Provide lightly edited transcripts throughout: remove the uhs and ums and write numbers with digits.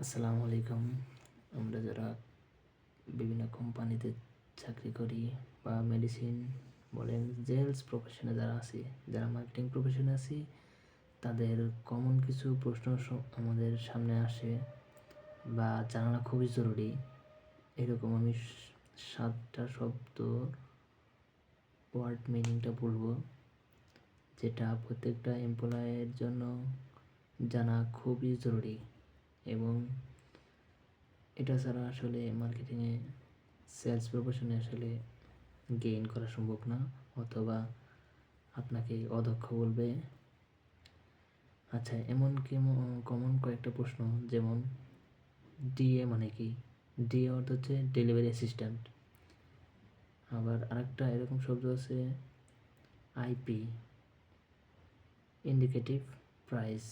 আসসালামু আলাইকুম। আমরা যারা বিভিন্ন কোম্পানিতে চাকরি করি বা মেডিসিন বলেন, যে হেলথ প্রফেশনে যারা আছি, যারা মার্কেটিং প্রফেশনে আছি, তাদের কমন কিছু প্রশ্ন আমাদের সামনে আসে বা জানানো খুবই জরুরি। এরকম আমি 7টা শব্দ ওয়ার্ড মিনিংটা বলবো, যেটা প্রত্যেকটা এমপ্লয়ের জন্য জানা খুবই জরুরি এবং এটা ছাড়া আসলে মার্কেটিংয়ে সেলস প্রফেশনে আসলে গেইন করা সম্ভব না, অথবা আপনাকে অদক্ষ বলবে। আচ্ছা, এমন কমন কয়েকটা প্রশ্ন, যেমন ডিএ মানে কি? ডিএ অর্থ হচ্ছে ডেলিভারি অ্যাসিস্ট্যান্ট। আবার আরেকটা এরকম শব্দ আছে আইপি, ইন্ডিকেটিভ প্রাইস।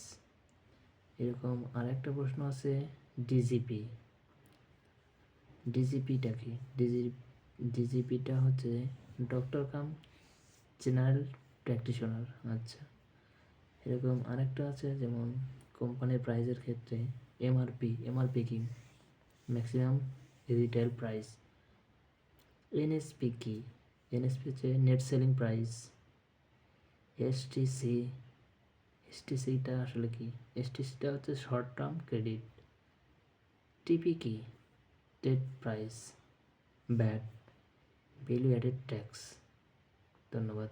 এরকম আরেকটা প্রশ্ন আছে ডিজিপি। ডিজিপিটা কি? ডিজিপিটা হচ্ছে ডক্টর কাম জেনারেল প্র্যাকটিশনার। আচ্ছা, এরকম আরেকটা আছে যেমন কোম্পানির প্রাইসের ক্ষেত্রে এমআরপি কি? Maximum retail price. এনএসপি কি? এনএসপি হচ্ছে নেট সেলিং প্রাইস। এসটিসি, এসটিসিটা আসলে কি? এসটিসিটা হচ্ছে শর্ট টার্ম ক্রেডিট। টিপি কি? Trade price. Bat, value added tax. ধন্যবাদ।